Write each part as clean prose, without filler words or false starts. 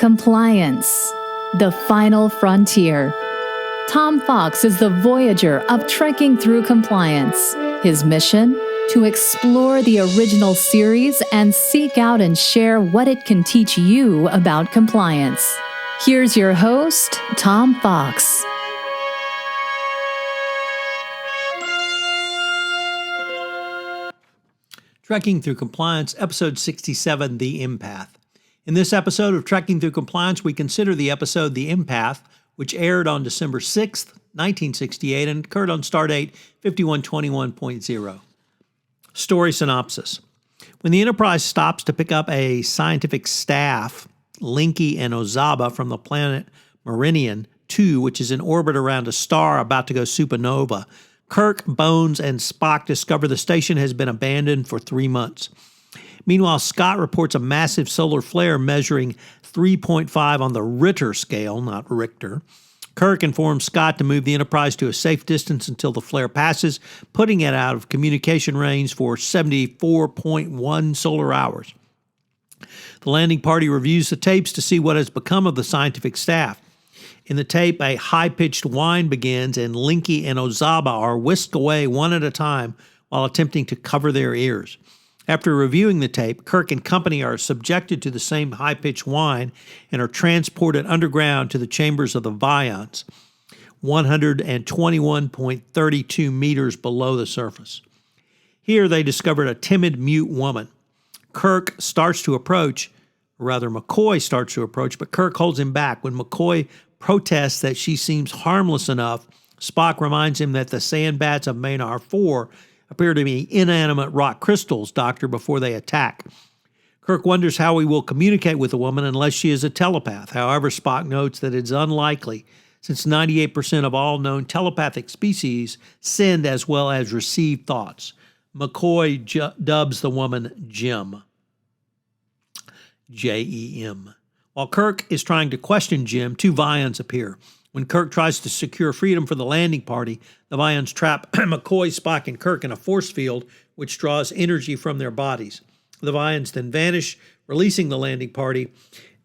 Compliance, the final frontier. Tom Fox is the voyager of trekking through compliance. His mission? To explore the original series and seek out and share what it can teach you about compliance. Here's your host, Tom Fox. Trekking Through Compliance, Episode 67, The Empath. In this episode of Trekking Through Compliance, we consider the episode The Empath, which aired on December 6th, 1968, and occurred on Stardate 5121.0. Story synopsis. When the Enterprise stops to pick up a scientific staff, Linky and Ozaba, from the planet Meridian 2, which is in orbit around a star about to go supernova, Kirk, Bones, and Spock discover the station has been abandoned for 3 months. Meanwhile, Scott reports a massive solar flare measuring 3.5 on the Ritter scale, not Richter. Kirk informs Scott to move the Enterprise to a safe distance until the flare passes, putting it out of communication range for 74.1 solar hours. The landing party reviews the tapes to see what has become of the scientific staff. In the tape, a high-pitched whine begins, and Linky and Ozaba are whisked away one at a time while attempting to cover their ears. After reviewing the tape, Kirk and company are subjected to the same high-pitched whine and are transported underground to the chambers of the Vions, 121.32 meters below the surface. Here they discovered a timid, mute woman. Kirk starts to approach, or rather McCoy starts to approach, but Kirk holds him back. When McCoy protests that she seems harmless enough, Spock reminds him that the sand bats of Maynard 4 appear to be inanimate rock crystals, Doctor, before they attack. Kirk wonders how he will communicate with the woman unless she is a telepath. However, Spock notes that it's unlikely, since 98% of all known telepathic species send as well as receive thoughts. McCoy dubs the woman Jem. Jem. While Kirk is trying to question Jem, 2 Vions appear. When Kirk tries to secure freedom for the landing party, the Vions trap McCoy, Spock, and Kirk in a force field which draws energy from their bodies. The Vions then vanish, releasing the landing party.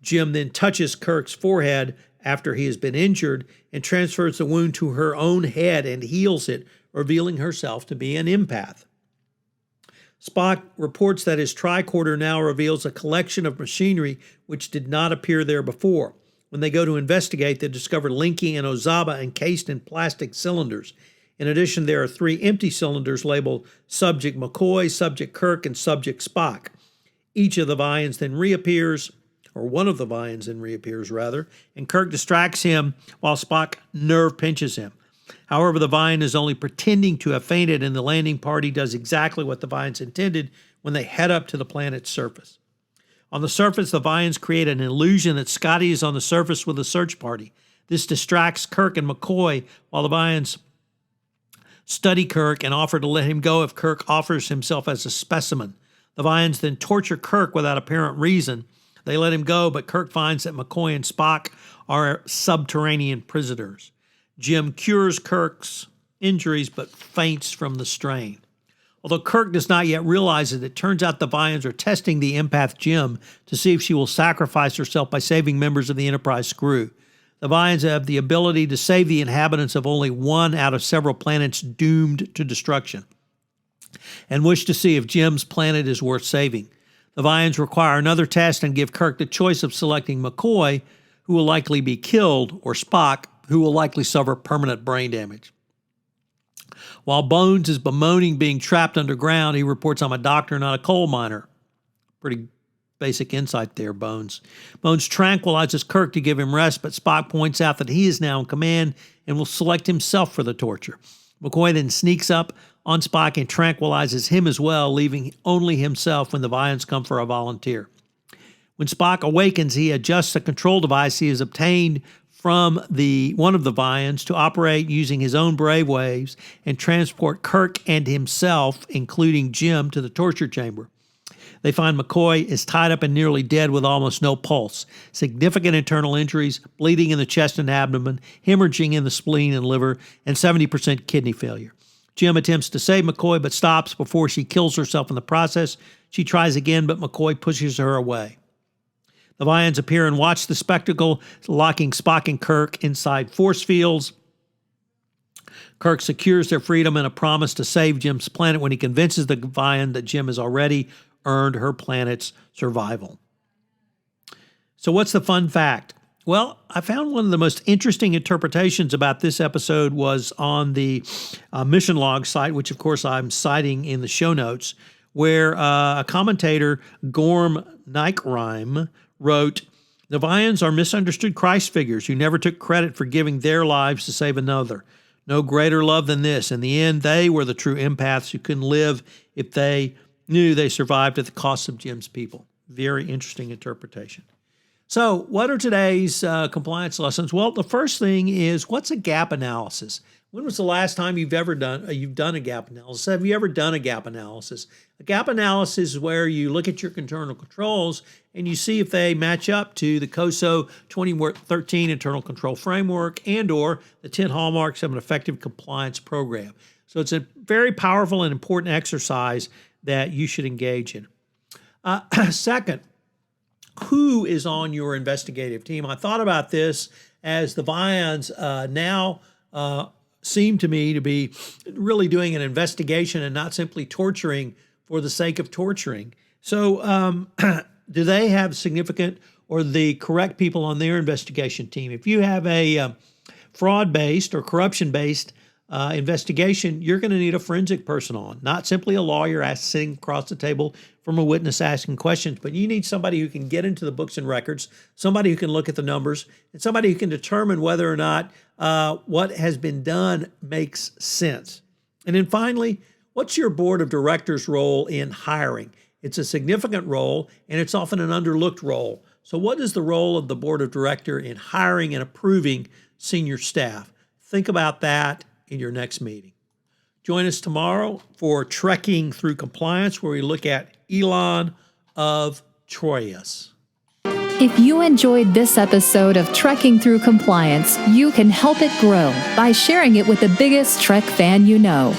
Jem then touches Kirk's forehead after he has been injured and transfers the wound to her own head and heals it, revealing herself to be an empath. Spock reports that his tricorder now reveals a collection of machinery which did not appear there before. When they go to investigate, they discover Linky and Ozaba encased in plastic cylinders. In addition, there are 3 empty cylinders labeled Subject McCoy, Subject Kirk, and Subject Spock. Each of the Vions then reappears, or one of the Vions then reappears, rather, and Kirk distracts him while Spock nerve pinches him. However, the Vion is only pretending to have fainted, and the landing party does exactly what the Vions intended when they head up to the planet's surface. On the surface, the Vions create an illusion that Scotty is on the surface with a search party. This distracts Kirk and McCoy while the Vions study Kirk and offer to let him go if Kirk offers himself as a specimen. The Vions then torture Kirk without apparent reason. They let him go, but Kirk finds that McCoy and Spock are subterranean prisoners. Jem cures Kirk's injuries but faints from the strain. Although Kirk does not yet realize it turns out the Vions are testing the empath Jem to see if she will sacrifice herself by saving members of the Enterprise crew. The Vions have the ability to save the inhabitants of only one out of several planets doomed to destruction, and wish to see if Jem's planet is worth saving. The Vions require another test and give Kirk the choice of selecting McCoy, who will likely be killed, or Spock, who will likely suffer permanent brain damage. While Bones is bemoaning being trapped underground, he reports, "I'm a doctor, not a coal miner." Pretty basic insight there, Bones. Bones tranquilizes Kirk to give him rest, but Spock points out that he is now in command and will select himself for the torture. McCoy then sneaks up on Spock and tranquilizes him as well, leaving only himself when the Vions come for a volunteer. When Spock awakens, he adjusts a control device he has obtained from one of the Vions to operate using his own brainwaves and transport Kirk and himself, including Jem, to the torture chamber. They find McCoy is tied up and nearly dead with almost no pulse, significant internal injuries, bleeding in the chest and abdomen, hemorrhaging in the spleen and liver, and 70% kidney failure. Jem attempts to save McCoy but stops before she kills herself in the process. She tries again, but McCoy pushes her away. The Vians appear and watch the spectacle, locking Spock and Kirk inside force fields. Kirk secures their freedom and a promise to save Jim's planet when he convinces the Vian that Jim has already earned her planet's survival. So what's the fun fact? Well, I found one of the most interesting interpretations about this episode was on the mission log site, which of course I'm citing in the show notes, where a commentator, Gorm Nykrime, wrote, "The Vians are misunderstood Christ figures who never took credit for giving their lives to save another. No greater love than this. In the end, they were the true empaths who couldn't live if they knew they survived at the cost of Jim's people." Very interesting interpretation. So what are today's compliance lessons? Well, the first thing is, what's a gap analysis? When was the last time you've done a gap analysis? Have you ever done a gap analysis? A gap analysis is where you look at your internal controls and you see if they match up to the COSO 2013 internal control framework and or the 10 hallmarks of an effective compliance program. So it's a very powerful and important exercise that you should engage in. Second, who is on your investigative team? I thought about this as the Vians now seem to me to be really doing an investigation and not simply torturing for the sake of torturing. So do they have significant or the correct people on their investigation team? If you have a fraud-based or corruption-based investigation, you're going to need a forensic person on, not simply a lawyer sitting across the table from a witness asking questions, but you need somebody who can get into the books and records, somebody who can look at the numbers, and somebody who can determine whether or not what has been done makes sense. And then finally, what's your board of directors' role in hiring? It's a significant role, and it's often an underlooked role. So what is the role of the board of director in hiring and approving senior staff? Think about that in your next meeting. Join us tomorrow for Trekking Through Compliance, where we look at Elon of Troyes. If you enjoyed this episode of Trekking Through Compliance, you can help it grow by sharing it with the biggest Trek fan you know.